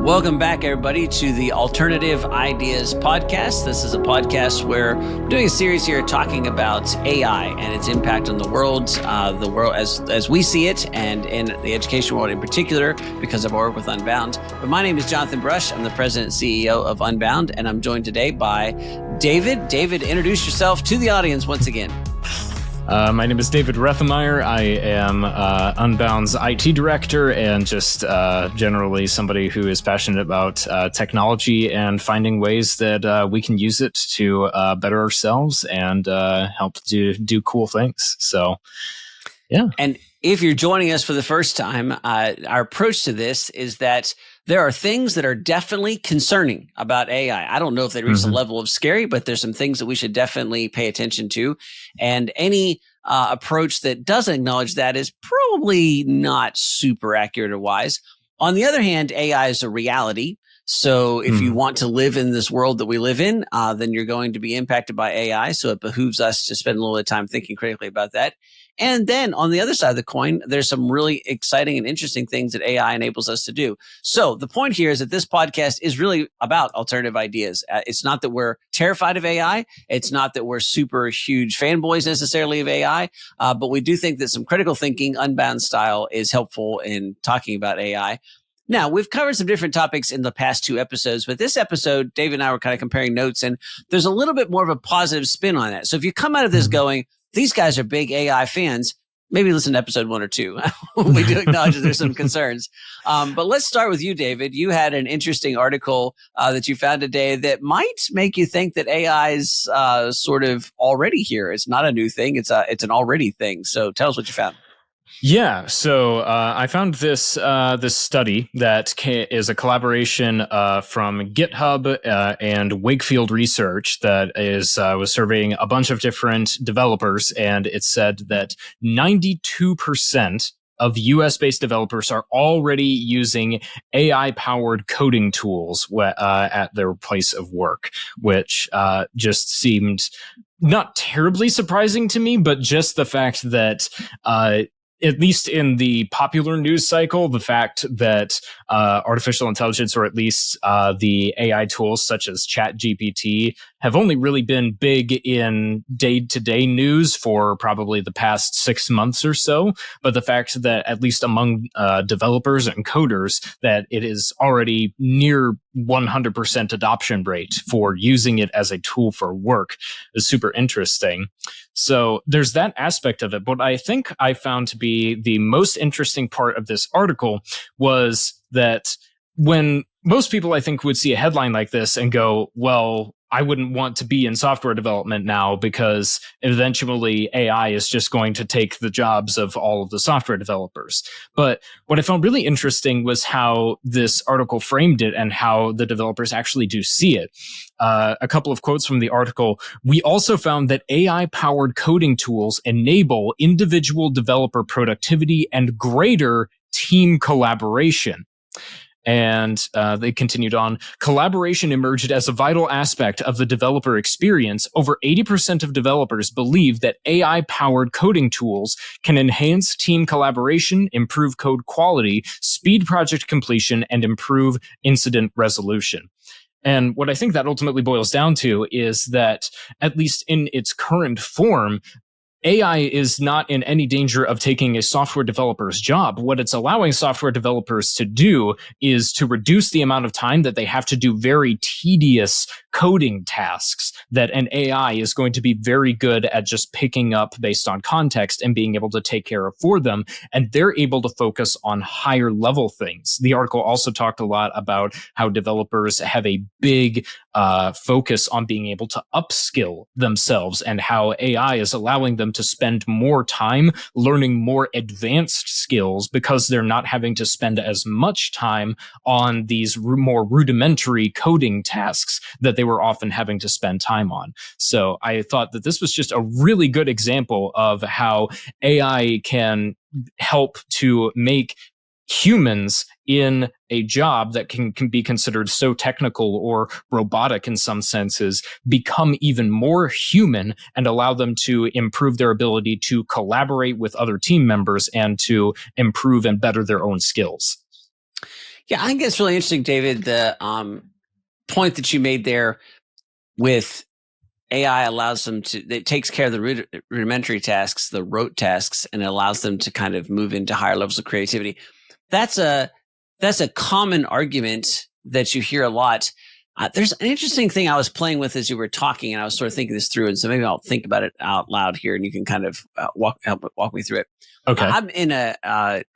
Welcome back, everybody, to the Alternative Ideas Podcast. This is a podcast where we're doing a series here talking about AI and its impact on the world as we see it, and in the education world in particular, because of our work with Unbound. But my name is Jonathan Brush. I'm the president and CEO of Unbound, and I'm joined today by David. David, introduce yourself to the audience once again. My name is David Rethemeyer. I am Unbound's IT director and just generally somebody who is passionate about technology and finding ways that we can use it to better ourselves and help to do cool things. So, yeah. And if you're joining us for the first time, our approach to this is that there are things that are definitely concerning about AI. I don't know if they reach the level of scary, but there's some things that we should definitely pay attention to. And any approach that doesn't acknowledge that is probably not super accurate or wise. On the other hand, AI is a reality. So if you want to live in this world that we live in, then you're going to be impacted by AI. So it behooves us to spend a little bit of time thinking critically about that. And then on the other side of the coin, there's some really exciting and interesting things that AI enables us to do. So the point here is that this podcast is really about alternative ideas. It's not that we're terrified of AI. It's not that we're super huge fanboys necessarily of AI. But we do think that some critical thinking, Unbound style, is helpful in talking about AI. Now, we've covered some different topics in the past two episodes, but this episode, Dave and I were kind of comparing notes, and there's a little bit more of a positive spin on that. So if you come out of this going, these guys are big AI fans, maybe listen to episode 1 or 2. We do acknowledge that there's some concerns. But let's start with you, David. You had an interesting article that you found today that might make you think that AI is sort of already here. It's not a new thing. It's an already thing. So tell us what you found. Yeah, so I found this study that is a collaboration from GitHub and Wakefield Research that was surveying a bunch of different developers, and it said that 92% of US-based developers are already using AI-powered coding tools at their place of work, which just seemed not terribly surprising to me, but just the fact that at least in the popular news cycle, the fact that artificial intelligence, or at least the AI tools such as ChatGPT, have only really been big in day-to-day news for probably the past 6 months or so. But the fact that at least among developers and coders, that it is already near 100% adoption rate for using it as a tool for work is super interesting. So there's that aspect of it. But I think I found to be the most interesting part of this article was that when most people, I think, would see a headline like this and go, well, I wouldn't want to be in software development now because eventually AI is just going to take the jobs of all of the software developers. But what I found really interesting was how this article framed it and how the developers actually do see it. A couple of quotes from the article. We also found that AI-powered coding tools enable individual developer productivity and greater team collaboration. And they continued on, collaboration emerged as a vital aspect of the developer experience. Over 80% of developers believe that AI-powered coding tools can enhance team collaboration, improve code quality, speed project completion, and improve incident resolution. And what I think that ultimately boils down to is that, at least in its current form, AI is not in any danger of taking a software developer's job. What it's allowing software developers to do is to reduce the amount of time that they have to do very tedious coding tasks that an AI is going to be very good at just picking up based on context and being able to take care of for them. And they're able to focus on higher level things. The article also talked a lot about how developers have a big focus on being able to upskill themselves and how AI is allowing them to spend more time learning more advanced skills because they're not having to spend as much time on these more rudimentary coding tasks that they were often having to spend time on. So I thought that this was just a really good example of how AI can help to make humans in a job that can be considered so technical or robotic in some senses become even more human and allow them to improve their ability to collaborate with other team members and to improve and better their own skills. Yeah, I think it's really interesting, David, the point that you made there with AI allows them to, it takes care of the rudimentary tasks, the rote tasks, and it allows them to kind of move into higher levels of creativity. That's a common argument that you hear a lot. There's an interesting thing I was playing with as you were talking, and I was sort of thinking this through. And so maybe I'll think about it out loud here, and you can kind of walk me through it. Okay. I'm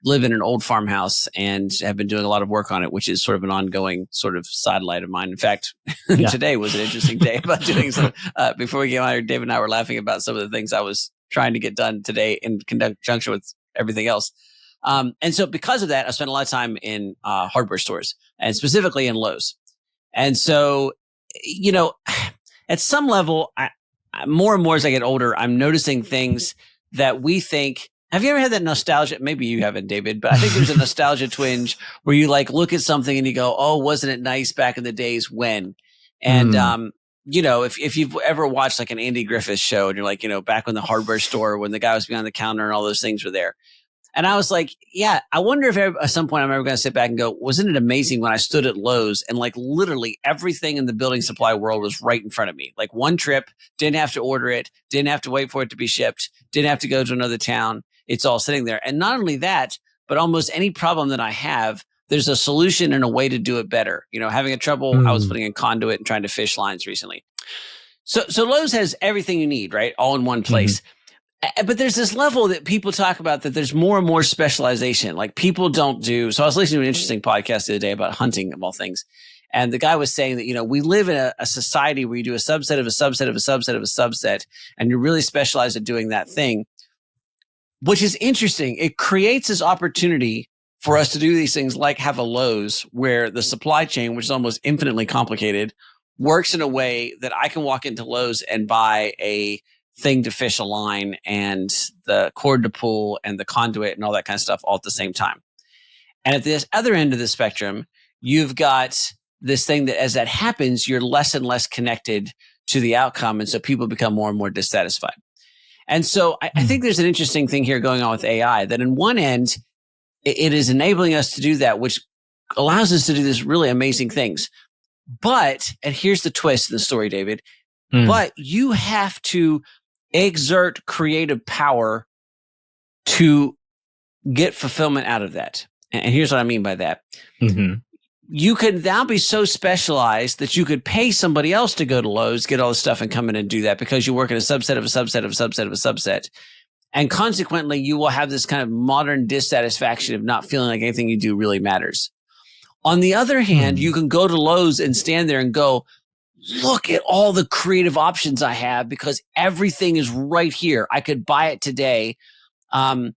live in an old farmhouse and have been doing a lot of work on it, which is sort of an ongoing sort of sidelight of mine. In fact, today was an interesting day about doing some. Before we came out here, David and I were laughing about some of the things I was trying to get done today in conjunction with everything else. And so because of that, I spent a lot of time in hardware stores and specifically in Lowe's. And so, at some level, I more and more as I get older, I'm noticing things that we think. Have you ever had that nostalgia? Maybe you haven't, David, but I think there's a nostalgia twinge where you like look at something and you go, "Oh, wasn't it nice back in the days when?" And if you've ever watched like an Andy Griffith show and you're like, back when the hardware store, when the guy was behind the counter and all those things were there. And I was like, yeah, I wonder if at some point I'm ever going to sit back and go, wasn't it amazing when I stood at Lowe's and like literally everything in the building supply world was right in front of me? Like one trip, didn't have to order it, didn't have to wait for it to be shipped, didn't have to go to another town. It's all sitting there. And not only that, but almost any problem that I have, there's a solution and a way to do it better. Having a trouble, I was putting in conduit and trying to fish lines recently. So Lowe's has everything you need, right? All in one place. Mm-hmm. But there's this level that people talk about that there's more and more specialization. Like people don't do. So I was listening to an interesting podcast the other day about hunting of all things. And the guy was saying that, we live in a society where you do a subset of a subset of a subset of a subset, and you're really specialized at doing that thing, which is interesting. It creates this opportunity for us to do these things like have a Lowe's where the supply chain, which is almost infinitely complicated, works in a way that I can walk into Lowe's and buy a thing to fish a line and the cord to pull and the conduit and all that kind of stuff all at the same time. And at this other end of the spectrum, you've got this thing that as that happens, you're less and less connected to the outcome. And so people become more and more dissatisfied. And so I think there's an interesting thing here going on with AI that in one end, it is enabling us to do that, which allows us to do these really amazing things. But, and here's the twist in the story, David, but you have to exert creative power to get fulfillment out of that. And here's what I mean by that. Mm-hmm. You could now be so specialized that you could pay somebody else to go to Lowe's, get all this stuff and come in and do that because you work in a subset of a subset of a subset of a subset. And consequently, you will have this kind of modern dissatisfaction of not feeling like anything you do really matters. On the other hand, you can go to Lowe's and stand there and go, look at all the creative options I have because everything is right here. I could buy it today. I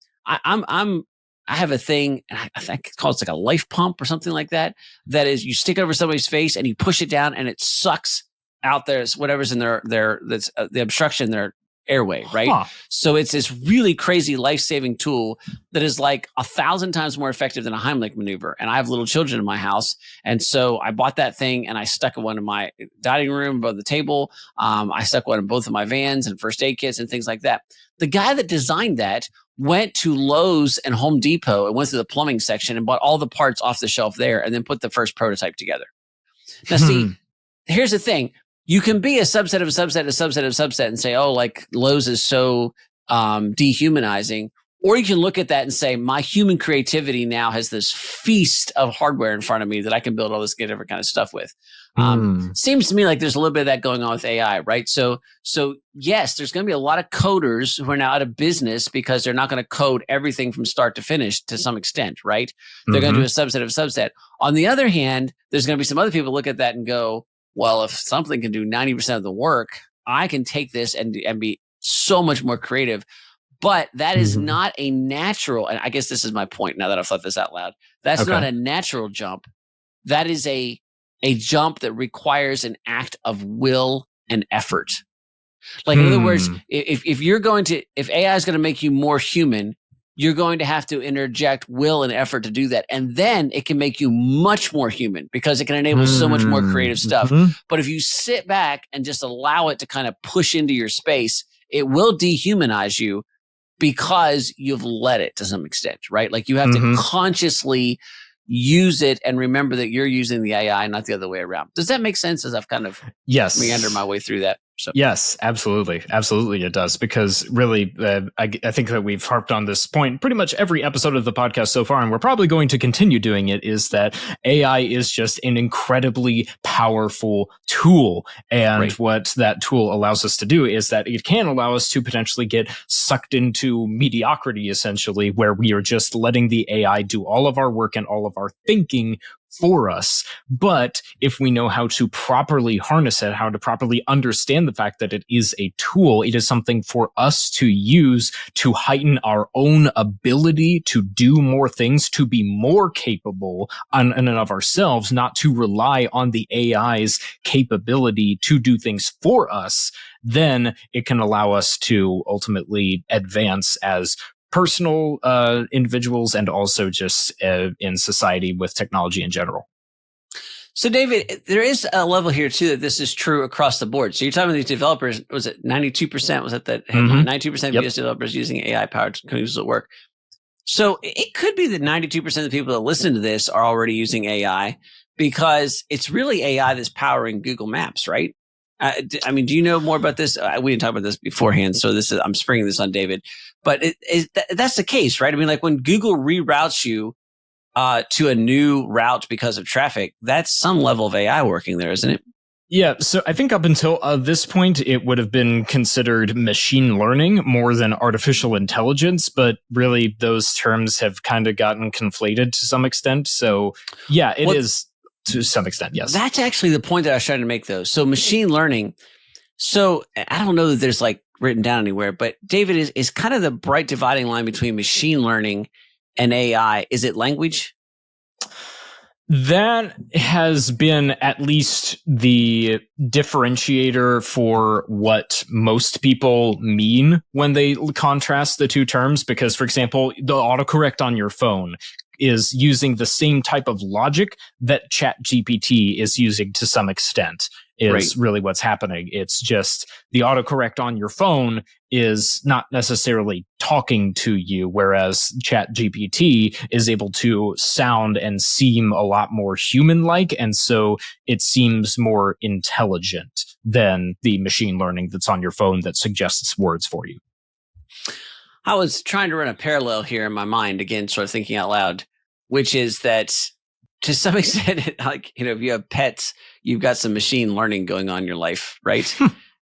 have a thing, I think it's called like a life pump or something like that. That is, you stick it over somebody's face and you push it down and it sucks out whatever's in that's the obstruction in their airway, right? Huh. So it's this really crazy life-saving tool that is like 1,000 times more effective than a Heimlich maneuver. And I have little children in my house. And so I bought that thing and I stuck one in my dining room above the table. I stuck one in both of my vans and first aid kits and things like that. The guy that designed that went to Lowe's and Home Depot and went through the plumbing section and bought all the parts off the shelf there and then put the first prototype together. Now, see, here's the thing. You can be a subset of a subset, a subset of a subset and say, oh, like Lowe's is so dehumanizing. Or you can look at that and say, my human creativity now has this feast of hardware in front of me that I can build all this different kind of stuff with. Seems to me like there's a little bit of that going on with AI, right? So yes, there's going to be a lot of coders who are now out of business because they're not going to code everything from start to finish to some extent, right? They're going to do a subset of a subset. On the other hand, there's going to be some other people look at that and go, well, if something can do 90% of the work, I can take this and be so much more creative. But that is not a natural, and I guess this is my point now that I've thought this out loud. That's not a natural jump. That is a jump that requires an act of will and effort. Like in other words, if AI is going to make you more human, you're going to have to interject will and effort to do that. And then it can make you much more human because it can enable so much more creative stuff. But if you sit back and just allow it to kind of push into your space, it will dehumanize you because you've let it to some extent, right? Like you have to consciously use it and remember that you're using the AI, not the other way around. Does that make sense as I've kind of meandered my way through that? So. Yes, absolutely. Absolutely it does. Because really, I think that we've harped on this point pretty much every episode of the podcast so far, and we're probably going to continue doing it, is that AI is just an incredibly powerful tool. And what that tool allows us to do is that it can allow us to potentially get sucked into mediocrity, essentially, where we are just letting the AI do all of our work and all of our thinking for us. But if we know how to properly harness it, how to properly understand the fact that it is a tool, it is something for us to use to heighten our own ability to do more things, to be more capable in and of ourselves, not to rely on the AI's capability to do things for us, then it can allow us to ultimately advance as personal individuals and also just in society with technology in general. So, David, there is a level here, too, that this is true across the board. So you're talking about these developers, was it 92%? Was that headline? 92% of US developers using AI-powered tools at work. So it could be that 92% of the people that listen to this are already using AI because it's really AI that's powering Google Maps, right? I mean, do you know more about this? We didn't talk about this beforehand, so I'm springing this on David. But that's the case, right? I mean, like when Google reroutes you to a new route because of traffic, that's some level of AI working there, isn't it? Yeah, so I think up until this point, it would have been considered machine learning more than artificial intelligence, but really those terms have kind of gotten conflated to some extent. So yeah, it is to some extent, yes. That's actually the point that I was trying to make, though. So machine learning. So I don't know that there's like written down anywhere, but David is kind of the bright dividing line between machine learning and AI. Is it language? That has been at least the differentiator for what most people mean when they contrast the two terms. Because, for example, the autocorrect on your phone is using the same type of logic that ChatGPT is using to some extent, is really what's happening. It's just the autocorrect on your phone is not necessarily talking to you, whereas ChatGPT is able to sound and seem a lot more human-like, and so it seems more intelligent than the machine learning that's on your phone that suggests words for you. I was trying to run a parallel here in my mind, again, sort of thinking out loud, which is that to some extent, like, if you have pets, you've got some machine learning going on in your life, right?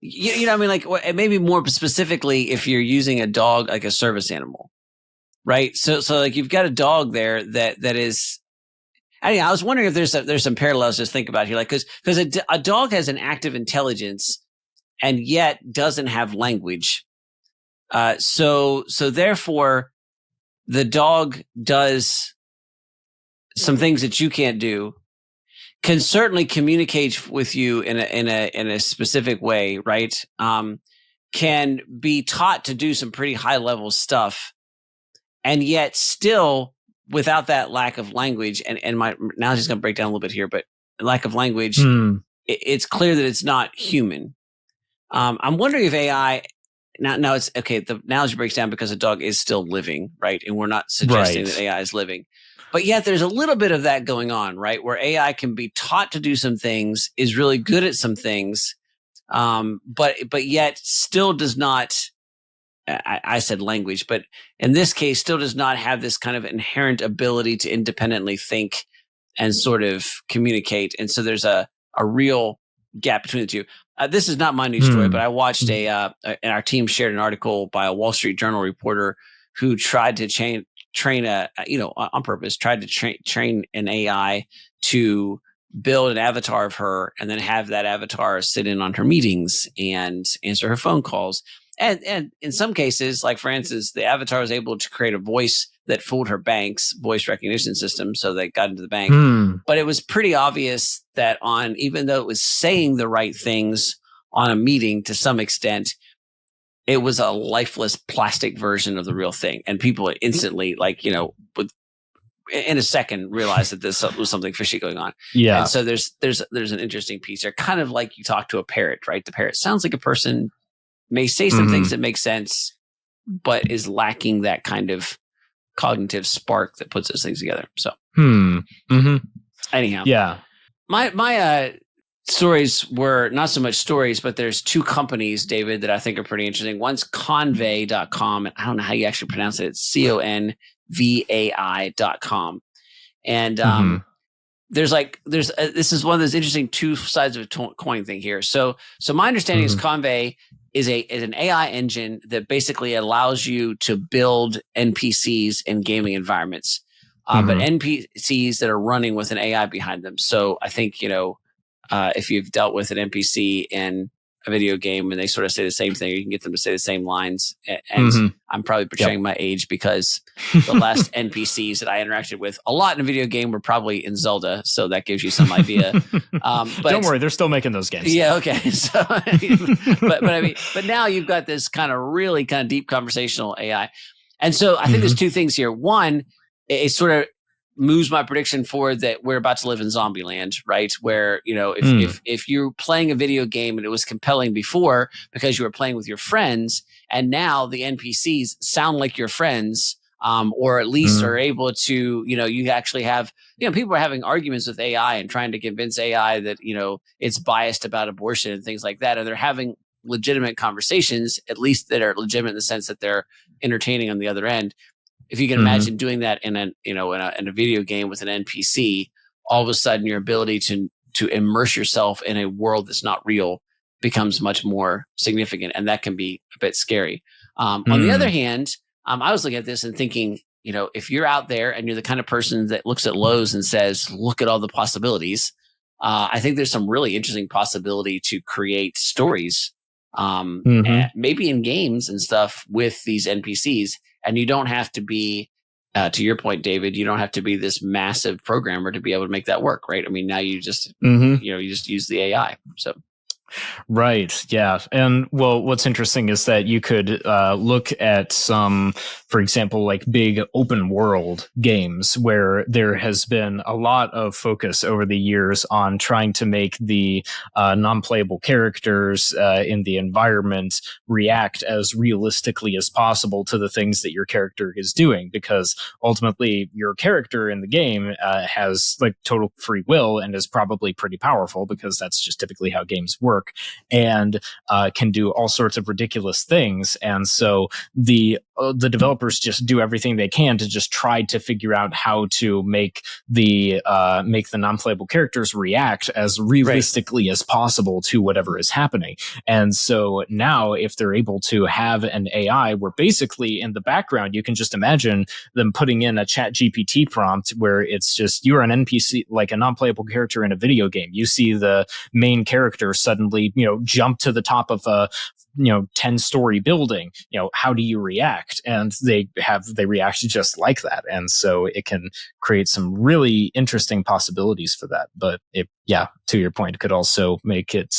you know what I mean? Like, maybe more specifically, if you're using a dog like a service animal, right? So like you've got a dog there that is. I was wondering if there's some parallels to think about here, like because a dog has an active intelligence and yet doesn't have language. So therefore, the dog does some things that you can't do, can certainly communicate with you in a specific way, right? Can be taught to do some pretty high level stuff, and yet still without that lack of language. And my now just going to break down a little bit here, but lack of language, it's clear that it's not human. I'm wondering if AI. Now it's okay. The analogy breaks down because a dog is still living, right? And we're not suggesting that AI is living. But yet there's a little bit of that going on, right? Where AI can be taught to do some things, is really good at some things, but yet still does not, I said language, but in this case still does not have this kind of inherent ability to independently think and sort of communicate. And so there's a real gap between the two. This is not my news story, but I watched and our team shared an article by a Wall Street Journal reporter who tried to train on purpose, tried to train an AI to build an avatar of her and then have that avatar sit in on her meetings and answer her phone calls. And in some cases, like for instance, the avatar was able to create a voice that fooled her bank's voice recognition system. So they got into the bank, but it was pretty obvious that even though it was saying the right things on a meeting to some extent, it was a lifeless plastic version of the real thing. And people instantly, in a second, realized that this was something fishy going on. Yeah. And so there's an interesting piece there, kind of like you talk to a parrot, right? The parrot sounds like a person, may say some things that make sense, but is lacking that kind of cognitive spark that puts those things together. So, anyhow, yeah. My stories were not so much stories, but there's two companies, David, that I think are pretty interesting. One's Convai.com, and I don't know how you actually pronounce it. It's CONVAI.com. And there's this is one of those interesting two sides of a coin thing here. So my understanding is Convai is an AI engine that basically allows you to build NPCs in gaming environments, but NPCs that are running with an AI behind them. So I think, if you've dealt with an NPC in a video game and they sort of say the same thing, you can get them to say the same lines. And I'm probably portraying my age because the last NPCs that I interacted with a lot in a video game were probably in Zelda. So that gives you some idea. But don't worry, they're still making those games. Yeah. Okay. So, but now you've got this kind of really kind of deep conversational AI. And so I think there's two things here. One, it sort of moves my prediction forward that we're about to live in Zombieland, right? Where, if you're playing a video game and it was compelling before because you were playing with your friends, and now the NPCs sound like your friends, or at least are able to, you actually have, people are having arguments with AI and trying to convince AI that, it's biased about abortion and things like that. And they're having legitimate conversations, at least that are legitimate in the sense that they're entertaining on the other end. If you can imagine doing that in a video game with an NPC, all of a sudden your ability to immerse yourself in a world that's not real becomes much more significant, and that can be a bit scary. On the other hand, I was looking at this and thinking, if you're out there and you're the kind of person that looks at Lowe's and says, "Look at all the possibilities," I think there's some really interesting possibility to create stories, and maybe in games and stuff with these NPCs. And you don't have to be, to your point, David, you don't have to be this massive programmer to be able to make that work, right? I mean, now you just, you just use the AI. So. Right. Yeah. And well, what's interesting is that you could look at some, for example, like big open world games where there has been a lot of focus over the years on trying to make the non-playable characters in the environment react as realistically as possible to the things that your character is doing, because ultimately your character in the game has like total free will and is probably pretty powerful, because that's just typically how games work. And can do all sorts of ridiculous things. And so the developers just do everything they can to just try to figure out how to make the non-playable characters react as realistically as possible to whatever is happening. And so now if they're able to have an AI where basically in the background you can just imagine them putting in a chat GPT prompt where it's just, you're an NPC, like a non-playable character in a video game. You see the main character suddenly jump to the top of a 10-story building. How do you react? And they react just like that. And so it can create some really interesting possibilities for that. But to your point, it could also make it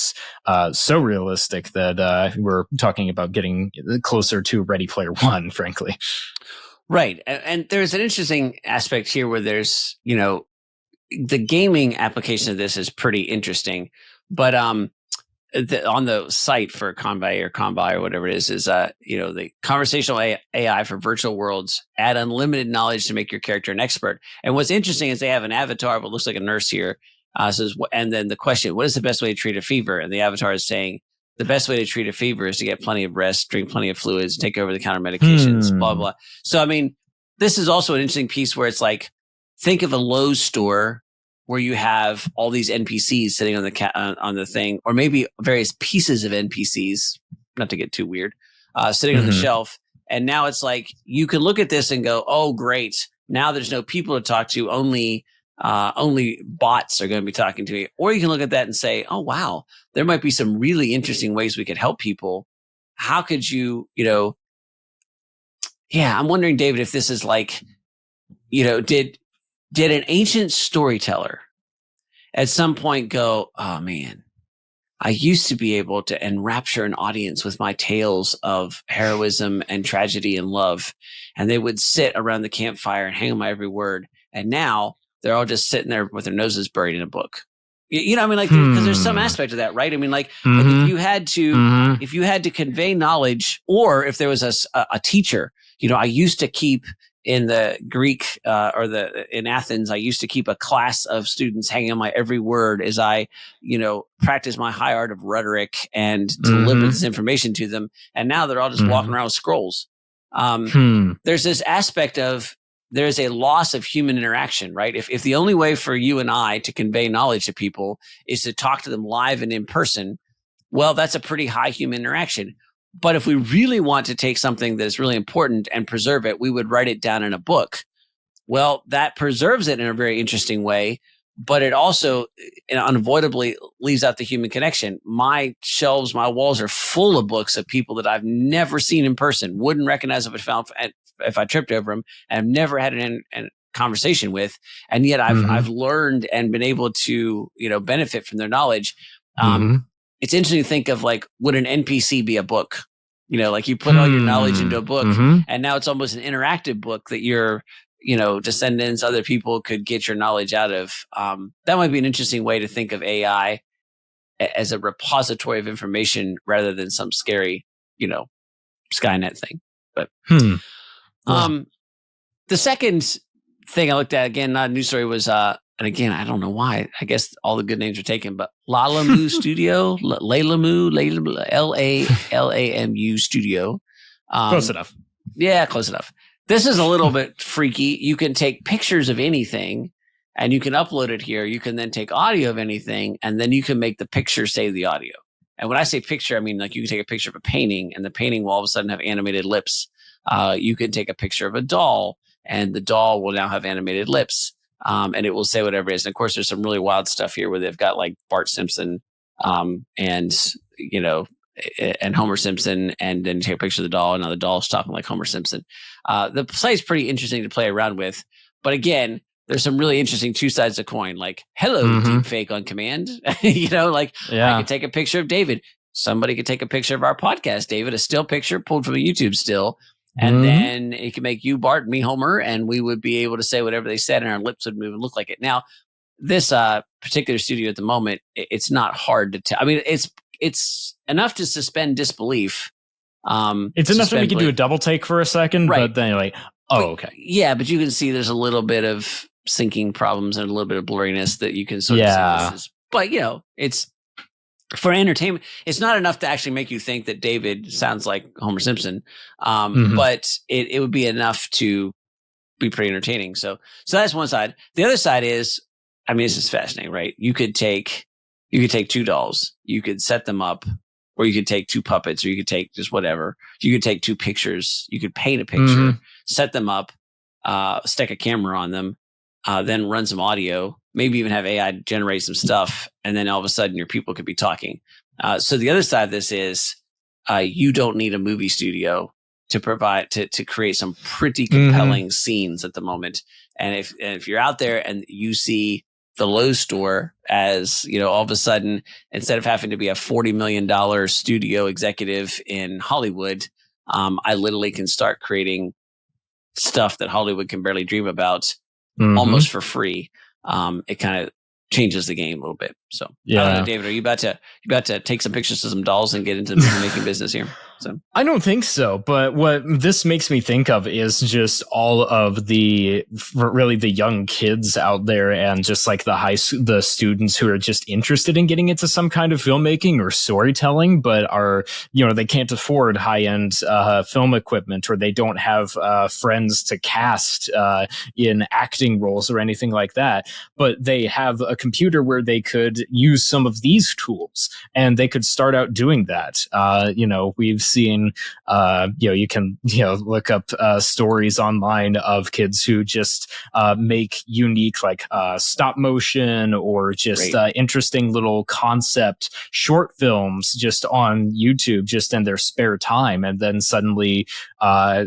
so realistic that we're talking about getting closer to Ready Player One, frankly. Right. And there's an interesting aspect here where there's, the gaming application of this is pretty interesting, but on the site for Convai or whatever it is the conversational AI for virtual worlds, add unlimited knowledge to make your character an expert. And what's interesting is they have an avatar, but looks like a nurse here. And then the question, what is the best way to treat a fever? And the avatar is saying, the best way to treat a fever is to get plenty of rest, drink plenty of fluids, take over-the-counter medications, blah, blah. So, I mean, this is also an interesting piece where it's like, think of a Lowe's store where you have all these NPCs sitting on the thing, or maybe various pieces of NPCs, not to get too weird, sitting on the shelf. And now it's like, you can look at this and go, oh, great. Now there's no people to talk to. Only bots are going to be talking to me. Or you can look at that and say, oh, wow, there might be some really interesting ways we could help people. How could you, I'm wondering, David, if this is like, did an ancient storyteller at some point go, oh man, I used to be able to enrapture an audience with my tales of heroism and tragedy and love. And they would sit around the campfire and hang on my every word. And now they're all just sitting there with their noses buried in a book. What I mean? Like, because there's some aspect of that, right? I mean, like if you had to convey knowledge, or if there was a teacher, I used to keep in the Greek in Athens, I used to keep a class of students hanging on my every word as I, practice my high art of rhetoric and deliver this information to them. And now they're all just walking around with scrolls. There's this aspect of there's a loss of human interaction, right? If the only way for you and I to convey knowledge to people is to talk to them live and in person, well, that's a pretty high human interaction. But if we really want to take something that is really important and preserve it, we would write it down in a book. Well, that preserves it in a very interesting way, but it also unavoidably leaves out the human connection. My shelves, my walls are full of books of people that I've never seen in person, wouldn't recognize if I tripped over them, and I've never had a conversation with. And yet I've learned and been able to, benefit from their knowledge. It's interesting to think of would an NPC be a book? You put all your knowledge into a book, and now it's almost an interactive book that your, descendants, other people could get your knowledge out of. That might be an interesting way to think of AI as a repository of information rather than some scary, Skynet thing. But the second thing I looked at, again, not a news story, was and again, I don't know why. I guess all the good names are taken, but Lalamu Studio, Lalamu, Lamu Studio. Close enough. Yeah, close enough. This is a little bit freaky. You can take pictures of anything and you can upload it here. You can then take audio of anything and then you can make the picture save the audio. And when I say picture, I mean you can take a picture of a painting and the painting will all of a sudden have animated lips. You can take a picture of a doll and the doll will now have animated lips. And it will say whatever it is. And of course, there's some really wild stuff here where they've got Bart Simpson, and Homer Simpson, and then you take a picture of the doll, and now the doll's talking like Homer Simpson. The site's pretty interesting to play around with. But again, there's some really interesting two sides of the coin, hello, deepfake on command. I could take a picture of David. Somebody could take a picture of our podcast, David, a still picture pulled from a YouTube still. And then it can make you, Bart, and me, Homer, and we would be able to say whatever they said, and our lips would move and look like it. Now, this particular studio at the moment, it's not hard to tell. I mean, it's enough to suspend disbelief. It's enough to make you do a double take for a second, right. But then you're like, okay. Yeah, but you can see there's a little bit of syncing problems and a little bit of blurriness that you can sort of see. But, it's for entertainment. It's not enough to actually make you think that David sounds like Homer Simpson, but it would be enough to be pretty entertaining. So that's one side. The other side is, I mean, this is fascinating, right? You could take two dolls, you could set them up, or you could take two puppets, or you could take just whatever. You could take two pictures, you could paint a picture, set them up, stick a camera on them, then run some audio, maybe even have AI generate some stuff, and then all of a sudden your people could be talking. So the other side of this is you don't need a movie studio to provide to create some pretty compelling scenes at the moment. And if you're out there and you see the Lowe's store as, all of a sudden, instead of having to be a $40 million studio executive in Hollywood, I literally can start creating stuff that Hollywood can barely dream about almost for free. It kind of changes the game a little bit. So I don't know, David, are you about to take some pictures of some dolls and get into the movie making business here? So I don't think so, but what this makes me think of is just all of the young kids out there, and just the students who are just interested in getting into some kind of filmmaking or storytelling, but are they can't afford high end film equipment, or they don't have friends to cast in acting roles or anything like that. But they have a computer where they could use some of these tools, and they could start out doing that. We've seen, you can, look up stories online of kids who just make unique, stop motion or just interesting little concept short films just on YouTube, just in their spare time. And then suddenly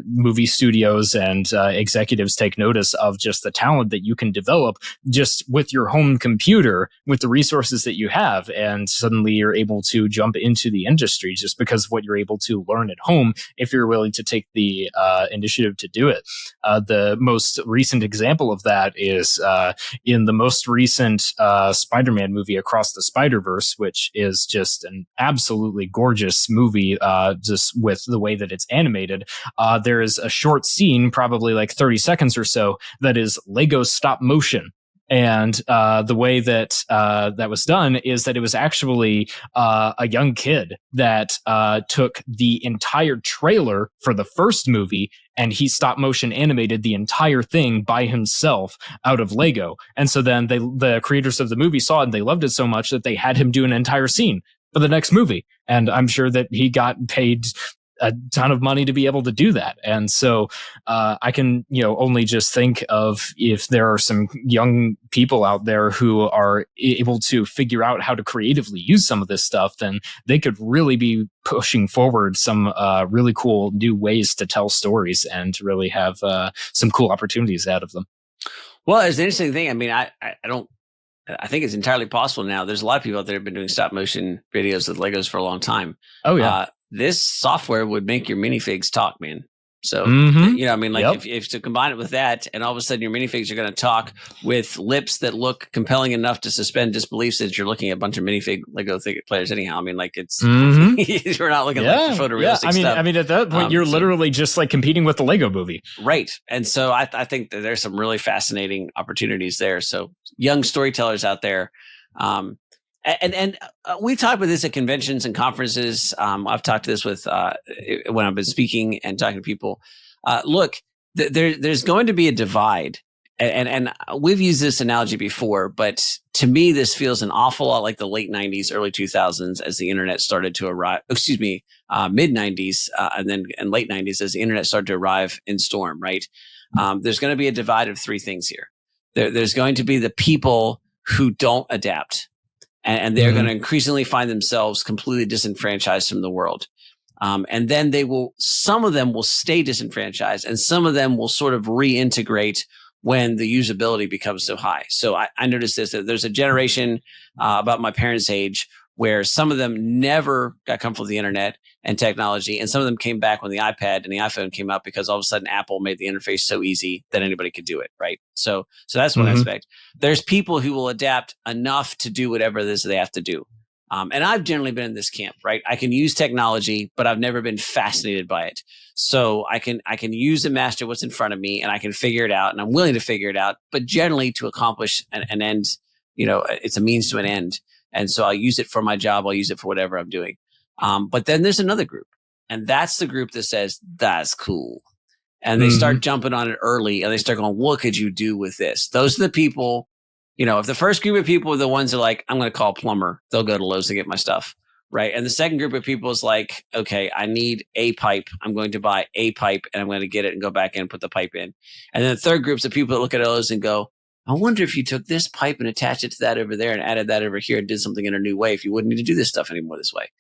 movie studios and executives take notice of just the talent that you can develop just with your home computer, with the resources that you have. And suddenly you're able to jump into the industry just because of what you're able to to learn at home if you're willing to take the initiative to do it. The most recent example of that is in the most recent Spider-Man movie, Across the Spider-Verse, which is just an absolutely gorgeous movie, just with the way that it's animated. There is a short scene, probably like 30 seconds or so, that is Lego stop motion. And the way that that was done is that it was actually a young kid that took the entire trailer for the first movie, and he stop motion animated the entire thing by himself out of Lego. And so then the creators of the movie saw it and they loved it so much that they had him do an entire scene for the next movie. And I'm sure that he got paid a ton of money to be able to do that. And so I can, only just think of if there are some young people out there who are able to figure out how to creatively use some of this stuff, then they could really be pushing forward some really cool new ways to tell stories and to really have some cool opportunities out of them. Well, it's an interesting thing. I mean, I think it's entirely possible now. There's a lot of people out there who have been doing stop motion videos with Legos for a long time. Oh, yeah. This software would make your minifigs talk, man. So, if to combine it with that, and all of a sudden your minifigs are going to talk with lips that look compelling enough to suspend disbelief since you're looking at a bunch of minifig Lego players anyhow. I mean, like it's, we're not looking like photorealistic stuff. I mean, at that point, you're literally just like competing with the Lego movie. Right. And so I think that there's some really fascinating opportunities there. So young storytellers out there, and we've talked about this at conventions and conferences. I've talked to this with when I've been speaking and talking to people. Look, there's going to be a divide, and we've used this analogy before, but to me, this feels an awful lot like the late '90s, early 2000s as the internet started to arrive. Mid '90s and late '90s as the internet started to arrive in storm. Right? There's going to be a divide of three things here. There's going to be the people who don't adapt. And they're going to increasingly find themselves completely disenfranchised from the world. And then some of them will stay disenfranchised and some of them will sort of reintegrate when the usability becomes so high. So I noticed this, that there's a generation about my parents' age where some of them never got comfortable with the internet and technology. And some of them came back when the iPad and the iPhone came out because all of a sudden Apple made the interface so easy that anybody could do it. Right. So that's one aspect. There's people who will adapt enough to do whatever it is they have to do. And I've generally been in this camp, right? I can use technology, but I've never been fascinated by it. So I can use and master what's in front of me and I can figure it out and I'm willing to figure it out, but generally to accomplish an end, it's a means to an end. And so I'll use it for my job. I'll use it for whatever I'm doing. But then there's another group, and that's the group that says, that's cool. And they start jumping on it early and they start going, what could you do with this? Those are the people, if the first group of people are the ones that are like, I'm going to call a plumber, they'll go to Lowe's to get my stuff. Right. And the second group of people is like, okay, I need a pipe. I'm going to buy a pipe and I'm going to get it and go back in and put the pipe in. And then the third group's of people that look at Lowe's and go, I wonder if you took this pipe and attached it to that over there and added that over here and did something in a new way, if you wouldn't need to do this stuff anymore this way.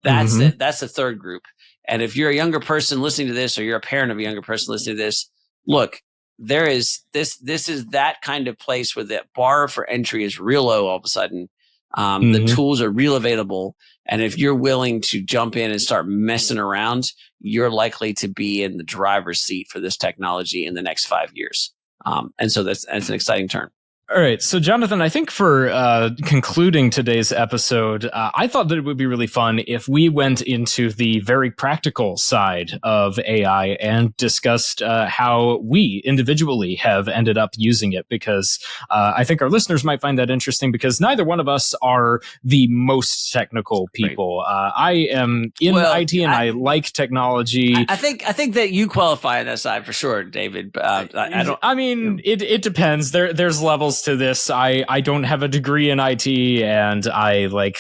That's it. That's the third group. And if you're a younger person listening to this, or you're a parent of a younger person listening to this, look, there is this is that kind of place where the bar for entry is real low all of a sudden. The tools are real available. And if you're willing to jump in and start messing around, you're likely to be in the driver's seat for this technology in the next 5 years. And so that's an exciting turn. All right. So, Jonathan, I think for concluding today's episode, I thought that it would be really fun if we went into the very practical side of AI and discussed how we individually have ended up using it, because I think our listeners might find that interesting, because neither one of us are the most technical people. Right. I am in IT and I like technology. I think that you qualify on that side for sure, David. But I don't. I mean, it depends. There's levels to this. I don't have a degree in IT, and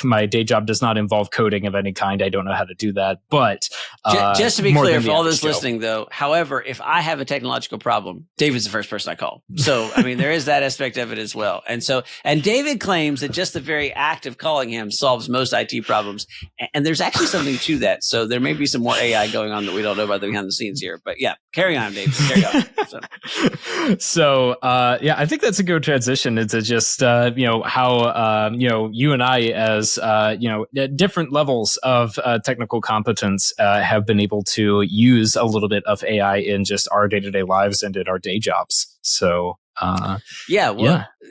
my day job does not involve coding of any kind. I don't know how to do that. But just to be clear, for all those listening, though, however, if I have a technological problem, David's the first person I call. So I mean, there is that aspect of it as well. And David claims that just the very act of calling him solves most IT problems. And there's actually something to that. So there may be some more AI going on that we don't know about the behind the scenes here. But yeah, carry on, Dave. Carry on. Yeah, I think that's a good transition into just how you and I, as at different levels of technical competence, have been able to use a little bit of AI in just our day-to-day lives and in our day jobs. So why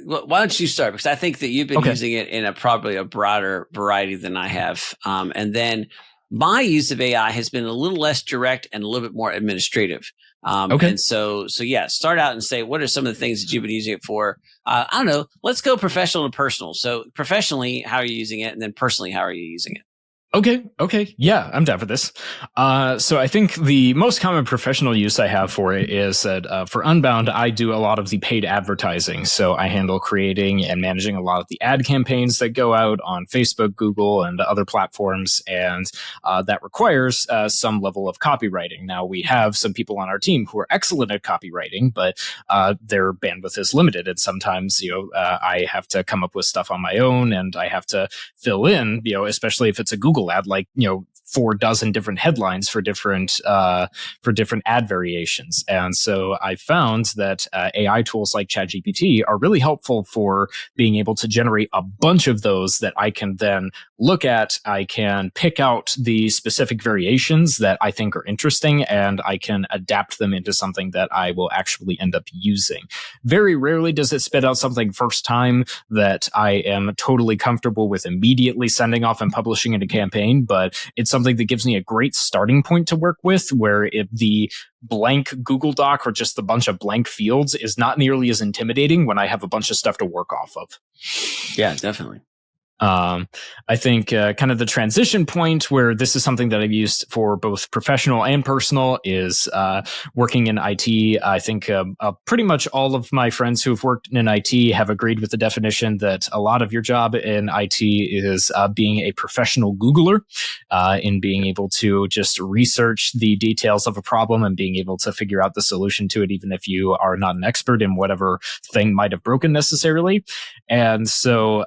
don't you start? Because I think that you've been using it in probably a broader variety than I have. And then my use of AI has been a little less direct and a little bit more administrative. And so start out and say, what are some of the things that you've been using it for? I don't know. Let's go professional to personal. So professionally, how are you using it? And then personally, how are you using it? Okay. Yeah, I'm down for this. So I think the most common professional use I have for it is that for Unbound, I do a lot of the paid advertising. So I handle creating and managing a lot of the ad campaigns that go out on Facebook, Google, and other platforms. And that requires some level of copywriting. Now, we have some people on our team who are excellent at copywriting, but their bandwidth is limited. And sometimes, I have to come up with stuff on my own, and I have to fill in, especially if it's a Google ad, 4 dozen different headlines for different ad variations. And so I found that AI tools like ChatGPT are really helpful for being able to generate a bunch of those that I can then look at. I can pick out the specific variations that I think are interesting, and I can adapt them into something that I will actually end up using. Very rarely does it spit out something first time that I am totally comfortable with immediately sending off and publishing in a campaign, but it's something that gives me a great starting point to work with, where if the blank Google Doc or just a bunch of blank fields is not nearly as intimidating when I have a bunch of stuff to work off of. Yeah, definitely. I think kind of the transition point where this is something that I've used for both professional and personal is working in IT. I think pretty much all of my friends who've worked in IT have agreed with the definition that a lot of your job in IT is being a professional Googler, in being able to just research the details of a problem and being able to figure out the solution to it, even if you are not an expert in whatever thing might have broken necessarily. And so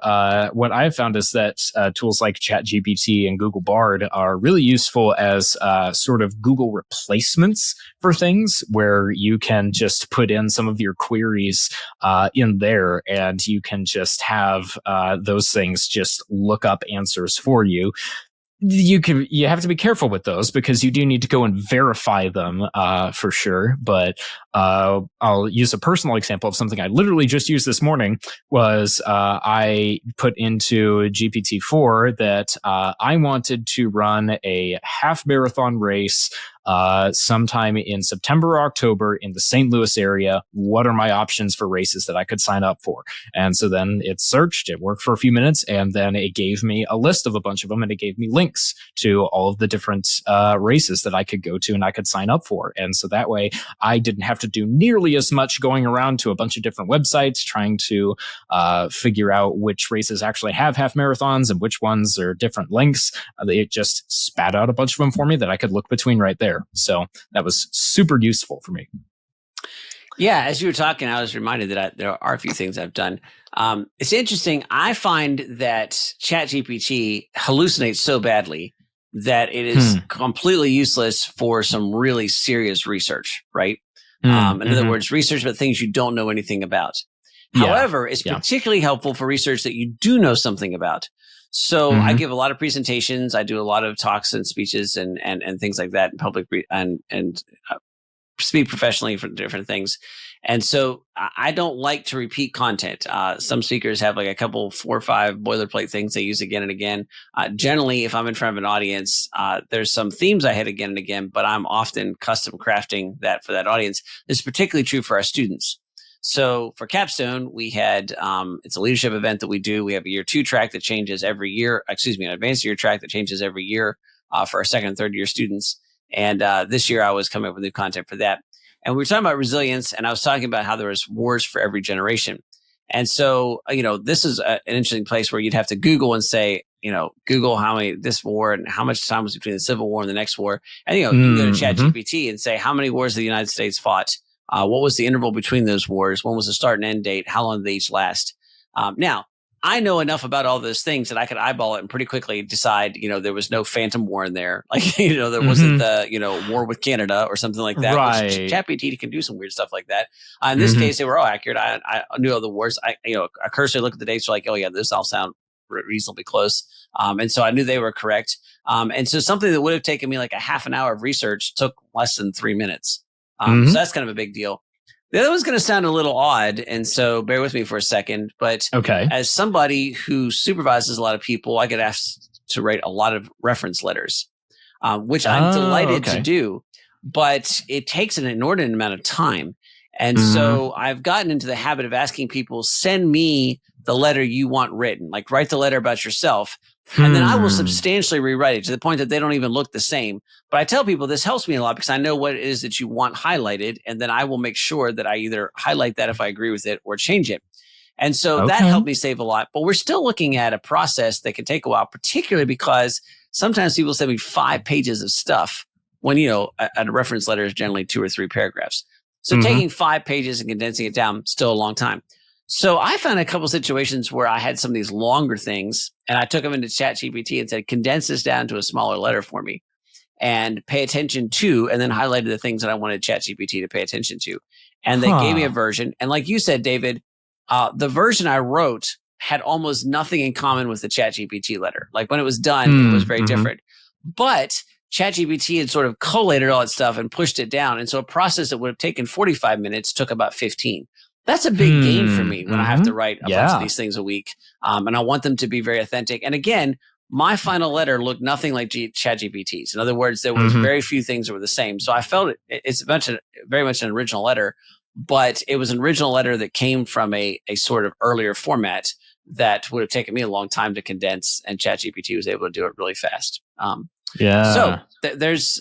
what I've found is that tools like ChatGPT and Google Bard are really useful as sort of Google replacements for things, where you can just put in some of your queries in there, and you can just have those things just look up answers for you. You have to be careful with those, because you do need to go and verify them for sure. But I'll use a personal example of something I literally just used this morning. Was I put into GPT-4 that I wanted to run a half marathon race sometime in September or October in the St. Louis area. What are my options for races that I could sign up for? And so then it searched, it worked for a few minutes, and then it gave me a list of a bunch of them, and it gave me links to all of the different races that I could go to and I could sign up for. And so that way I didn't have to do nearly as much going around to a bunch of different websites trying to figure out which races actually have half marathons and which ones are different lengths. It just spat out a bunch of them for me that I could look between right there. So that was super useful for me. Yeah, as you were talking, I was reminded that there are a few things I've done. It's interesting. I find that ChatGPT hallucinates so badly that it is completely useless for some really serious research, right? In other words, research about things you don't know anything about. However, it's particularly helpful for research that you do know something about. So I give a lot of presentations. I do a lot of talks and speeches and things like that in public and speak professionally for different things. And so I don't like to repeat content. Some speakers have like a couple, 4 or 5 boilerplate things they use again and again. Generally, if I'm in front of an audience, there's some themes I hit again and again, but I'm often custom crafting that for that audience. This is particularly true for our students. So for Capstone, we had, it's a leadership event that we do. We have a year 2 track that changes every year, an advanced year track that changes every year for our second and third year students. And this year I was coming up with new content for that. And we were talking about resilience, and I was talking about how there was wars for every generation. And so, this is an interesting place where you'd have to Google and say, Google how many this war and how much time was between the Civil War and the next war. And, you can go to ChatGPT and say, how many wars the United States fought? What was the interval between those wars? When was the start and end date? How long did they each last? Now, I know enough about all those things that I could eyeball it and pretty quickly decide, there was no phantom war in there. Like, there wasn't the, war with Canada or something like that. Right. Which ChatGPT can do some weird stuff like that. In this case, they were all accurate. I knew all the wars. I cursory look at the dates, like, oh yeah, this all sound reasonably close. And so I knew they were correct. And so something that would have taken me like a half an hour of research took less than 3 minutes. So that's kind of a big deal. The other one's going to sound a little odd, and so bear with me for a second. But as somebody who supervises a lot of people, I get asked to write a lot of reference letters, which I'm delighted to do, but it takes an inordinate amount of time. And so I've gotten into the habit of asking people, send me the letter you want written, like write the letter about yourself. And then I will substantially rewrite it to the point that they don't even look the same. But I tell people this helps me a lot because I know what it is that you want highlighted. And then I will make sure that I either highlight that if I agree with it or change it. And so that helped me save a lot. But we're still looking at a process that can take a while, particularly because sometimes people send me 5 pages of stuff when, a reference letter is generally 2 or 3 paragraphs. So taking 5 pages and condensing it down, still a long time. So I found a couple of situations where I had some of these longer things and I took them into ChatGPT and said, condense this down to a smaller letter for me and pay attention to, and then highlighted the things that I wanted ChatGPT to pay attention to. And they gave me a version. And like you said, David, the version I wrote had almost nothing in common with the ChatGPT letter. Like when it was done, it was very different. But ChatGPT had sort of collated all that stuff and pushed it down. And so a process that would have taken 45 minutes took about 15. That's a big gain for me when I have to write a bunch of these things a week. And I want them to be very authentic. And again, my final letter looked nothing like ChatGPT's. In other words, there was very few things that were the same. So I felt it's very much an original letter, but it was an original letter that came from a sort of earlier format that would have taken me a long time to condense, and ChatGPT was able to do it really fast. So there's,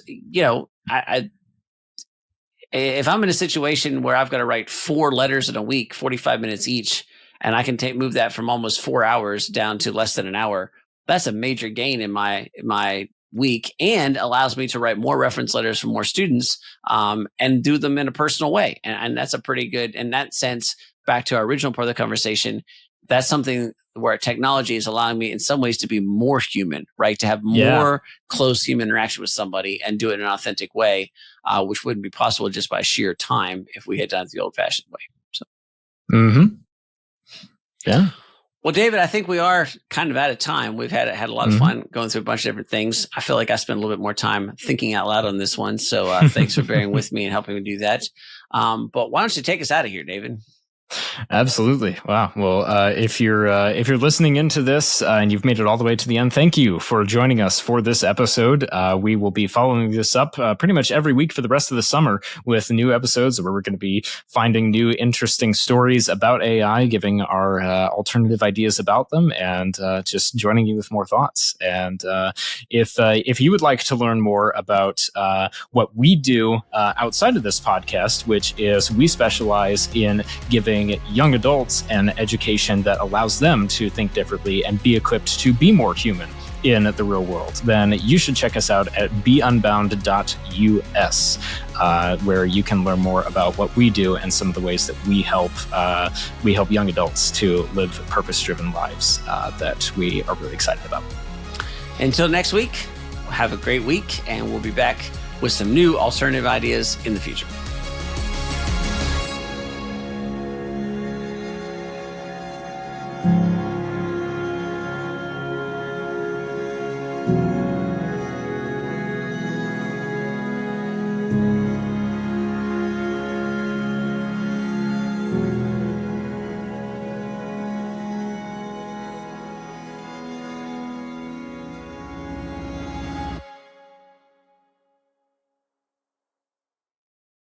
if I'm in a situation where I've got to write 4 letters in a week, 45 minutes each, and I can move that from almost 4 hours down to less than an hour, that's a major gain in my week and allows me to write more reference letters for more students and do them in a personal way. And that's a pretty good, in that sense, back to our original part of the conversation, that's something where technology is allowing me in some ways to be more human, right? To have more close human interaction with somebody and do it in an authentic way, which wouldn't be possible just by sheer time if we had done it the old-fashioned way. So, yeah. Well, David, I think we are kind of out of time. We've had a lot of fun going through a bunch of different things. I feel like I spent a little bit more time thinking out loud on this one. So thanks for bearing with me and helping me do that. But why don't you take us out of here, David? Absolutely. Wow. Well, if you're listening into this and you've made it all the way to the end, thank you for joining us for this episode. We will be following this up pretty much every week for the rest of the summer with new episodes where we're going to be finding new interesting stories about AI, giving our alternative ideas about them, and just joining you with more thoughts. And if you would like to learn more about what we do outside of this podcast, which is we specialize in giving young adults an education that allows them to think differently and be equipped to be more human in the real world, then you should check us out at beunbound.us, where you can learn more about what we do and some of the ways that we help young adults to live purpose-driven lives that we are really excited about. Until next week, have a great week, and we'll be back with some new alternative ideas in the future.